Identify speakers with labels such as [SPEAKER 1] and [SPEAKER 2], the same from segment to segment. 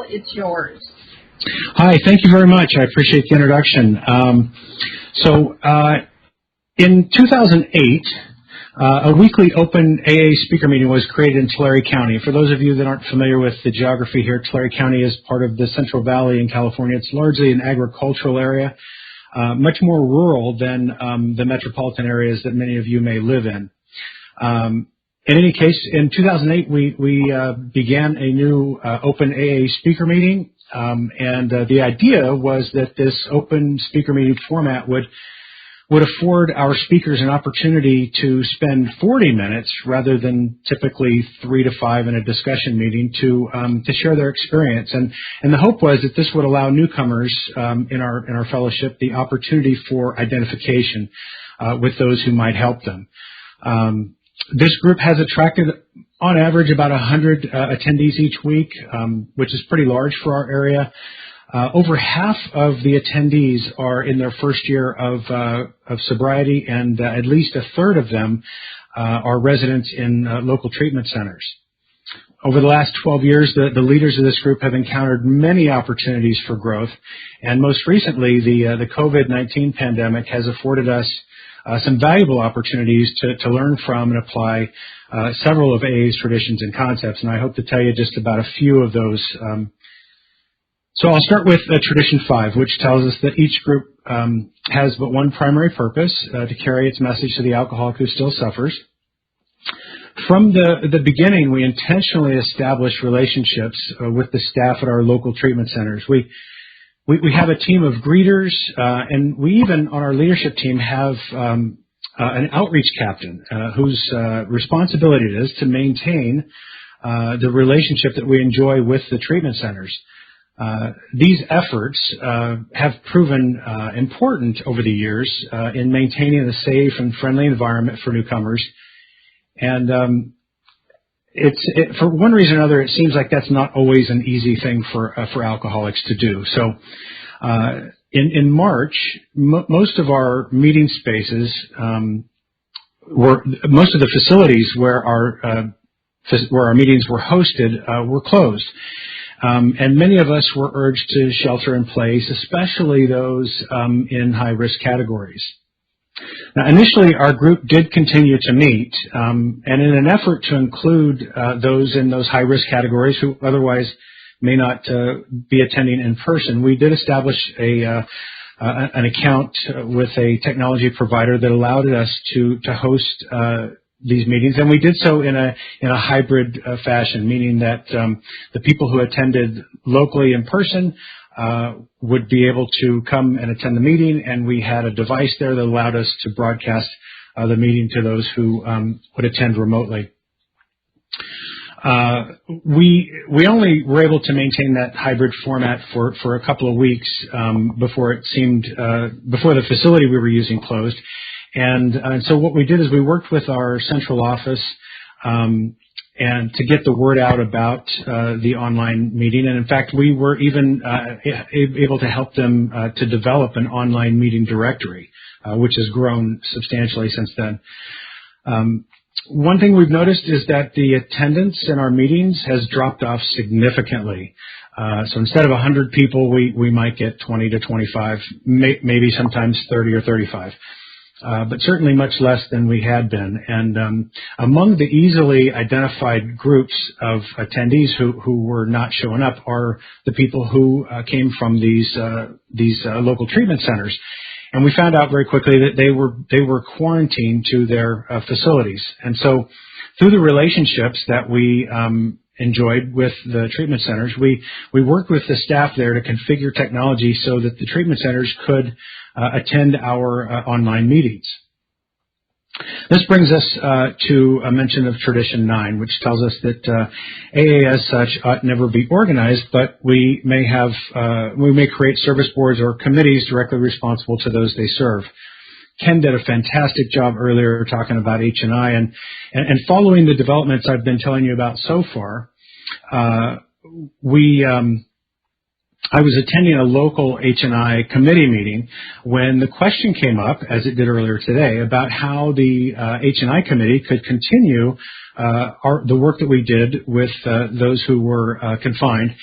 [SPEAKER 1] It's yours.
[SPEAKER 2] Hi, thank you very much. I appreciate the introduction. In 2008, a weekly open AA speaker meeting was created in Tulare County. For those of you that aren't familiar with the geography here, Tulare County is part of the Central Valley in California. It's largely an agricultural area, much more rural than the metropolitan areas that many of you may live in. In any case, in 2008, we began a new open AA speaker meeting, and the idea was that this open speaker meeting format would afford our speakers an opportunity to spend 40 minutes rather than typically 3 to 5 in a discussion meeting to share their experience. And the hope was that this would allow newcomers in our fellowship the opportunity for identification with those who might help them. This group has attracted, on average, about 100 attendees each week, which is pretty large for our area. Over half of the attendees are in their first year of sobriety, and at least a third of them are residents in local treatment centers. Over the last 12 years, the leaders of this group have encountered many opportunities for growth, and most recently, the COVID-19 pandemic has afforded us some valuable opportunities to learn from and apply several of AA's traditions and concepts, and I hope to tell you just about a few of those. So I'll start with Tradition 5, which tells us that each group has but one primary purpose, to carry its message to the alcoholic who still suffers. From the beginning, we intentionally established relationships with the staff at our local treatment centers. We have a team of greeters, and we even, on our leadership team, have an outreach captain whose responsibility it is to maintain the relationship that we enjoy with the treatment centers. These efforts have proven important over the years in maintaining a safe and friendly environment for newcomers. And for one reason or another, it seems like that's not always an easy thing for alcoholics to do. So in March, most of our meeting spaces most of the facilities where our meetings were hosted were closed. And many of us were urged to shelter in place, especially those in high-risk categories. Now, initially, our group did continue to meet, and in an effort to include those in those high-risk categories who otherwise may not be attending in person, we did establish an account with a technology provider that allowed us to host these meetings, and we did so in a hybrid fashion, meaning that the people who attended locally in person would be able to come and attend the meeting, and we had a device there that allowed us to broadcast the meeting to those who would attend remotely. We only were able to maintain that hybrid format for a couple of weeks before the facility we were using closed. And so what we did is we worked with our central office and to get the word out about the online meeting. And in fact, we were even able to help them to develop an online meeting directory, which has grown substantially since then. One thing we've noticed is that the attendance in our meetings has dropped off significantly. So instead of 100 people, we might get 20 to 25, maybe sometimes 30 or 35. But certainly much less than we had been. And among the easily identified groups of attendees who were not showing up are the people who came from these local treatment centers. And we found out very quickly that they were quarantined to their facilities. And so through the relationships that we enjoyed with the treatment centers, we worked with the staff there to configure technology so that the treatment centers could attend our online meetings. This brings us to a mention of Tradition 9, which tells us that AA as such ought never be organized, but we may create service boards or committees directly responsible to those they serve. Ken did a fantastic job earlier talking about H&I, and following the developments I've been telling you about so far, I was attending a local H&I committee meeting when the question came up, as it did earlier today, about how the H&I committee could continue the work that we did with those who were confined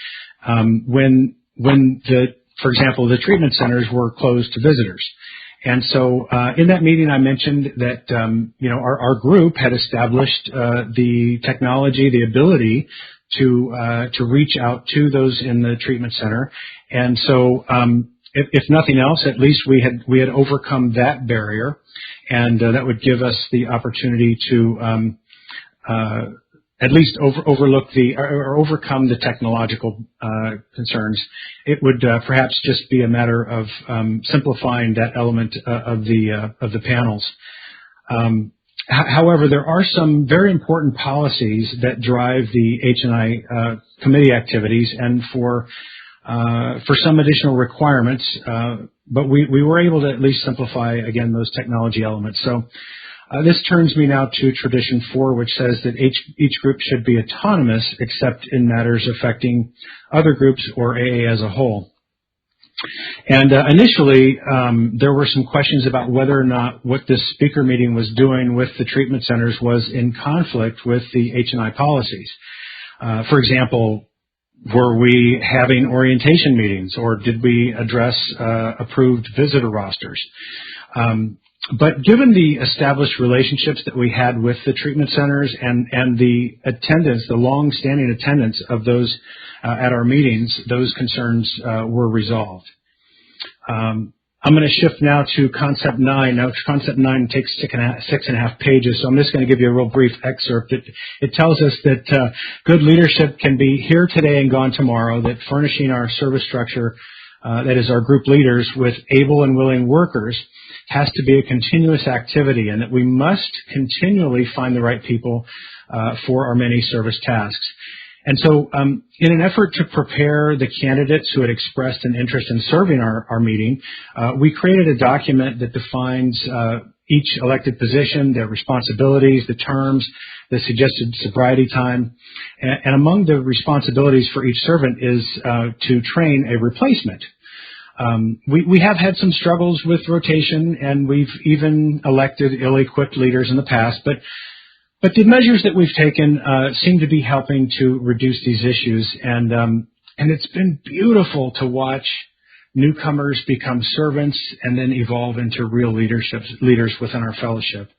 [SPEAKER 2] for example, the treatment centers were closed to visitors. And so in that meeting, I mentioned that our group had established the technology, the ability to reach out to those in the treatment center. And so if nothing else, at least we had overcome that barrier, and that would give us the opportunity to at least overcome the technological concerns. It would perhaps just be a matter of simplifying that element of the panels. However, there are some very important policies that drive the H&I committee activities, and for some additional requirements, but we were able to at least simplify, again, those technology elements. So this turns me now to Tradition 4, which says that each group should be autonomous except in matters affecting other groups or AA as a whole. And initially, there were some questions about whether or not what this speaker meeting was doing with the treatment centers was in conflict with the H&I policies. For example, were we having orientation meetings, or did we address approved visitor rosters? But given the established relationships that we had with the treatment centers and the attendance, the long-standing attendance of those at our meetings, those concerns were resolved. I'm going to shift now to Concept 9. Now, Concept 9 takes 6.5 pages, so I'm just going to give you a real brief excerpt. It tells us that good leadership can be here today and gone tomorrow, that furnishing our service structure, that is our group leaders, with able and willing workers has to be a continuous activity, and that we must continually find the right people for our many service tasks. And so in an effort to prepare the candidates who had expressed an interest in serving our meeting, we created a document that defines each elected position, their responsibilities, the terms, the suggested sobriety time. And among the responsibilities for each servant is to train a replacement. We have had some struggles with rotation, and we've even elected ill-equipped leaders in the past, but the measures that we've taken seem to be helping to reduce these issues, and it's been beautiful to watch newcomers become servants and then evolve into real leaders within our fellowship.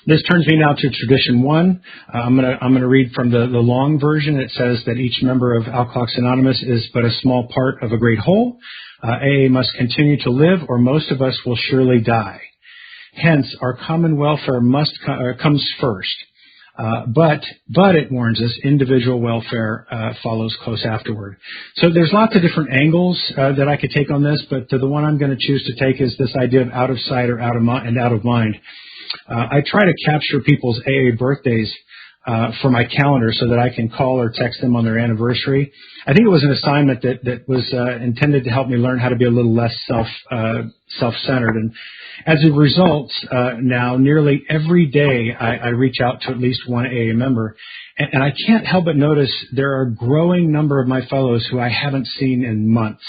[SPEAKER 2] This turns me now to Tradition 1. I'm going to read from the long version. It says that each member of Alcoholics Anonymous is but a small part of a great whole. AA must continue to live, or most of us will surely die. Hence, our common welfare comes first. But it warns us, individual welfare follows close afterward. So there's lots of different angles that I could take on this, but the one I'm going to choose to take is this idea of out of sight or out of mind. I try to capture people's AA birthdays for my calendar so that I can call or text them on their anniversary. I think it was an assignment that was intended to help me learn how to be a little less self-centered. And as a result, now nearly every day I reach out to at least one AA member. And I can't help but notice there are a growing number of my fellows who I haven't seen in months.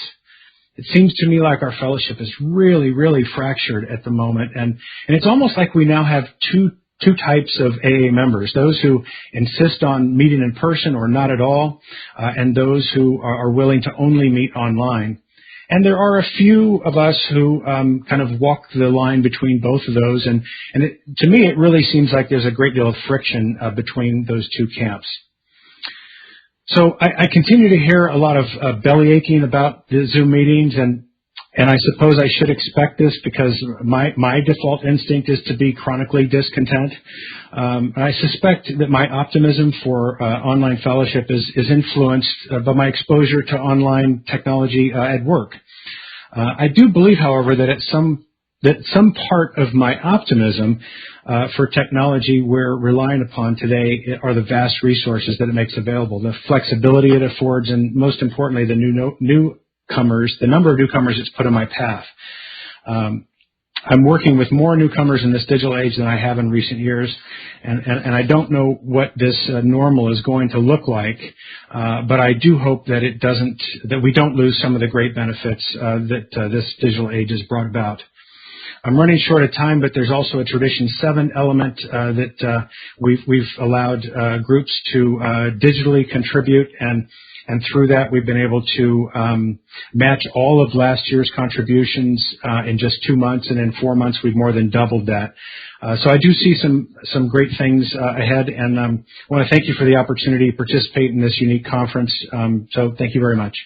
[SPEAKER 2] It seems to me like our fellowship is really, really fractured at the moment. And it's almost like we now have two types of AA members, those who insist on meeting in person or not at all, and those who are willing to only meet online. And there are a few of us who kind of walk the line between both of those, and to me it really seems like there's a great deal of friction between those two camps. So I continue to hear a lot of belly aching about the Zoom meetings, and I suppose I should expect this because my default instinct is to be chronically discontent. I suspect that my optimism for online fellowship is influenced by my exposure to online technology at work. I do believe, however, that some part of my optimism for technology we're relying upon today are the vast resources that it makes available, the flexibility it affords, and most importantly, the the number of newcomers it's put in my path. I'm working with more newcomers in this digital age than I have in recent years, and I don't know what this normal is going to look like, but I do hope that we don't lose some of the great benefits that this digital age has brought about. I'm running short of time, but there's also a Tradition 7 element that we've allowed groups to digitally contribute, and and through that we've been able to match all of last year's contributions in just 2 months, and in 4 months we've more than doubled that. So I do see some great things ahead, and I want to thank you for the opportunity to participate in this unique conference. So thank you very much.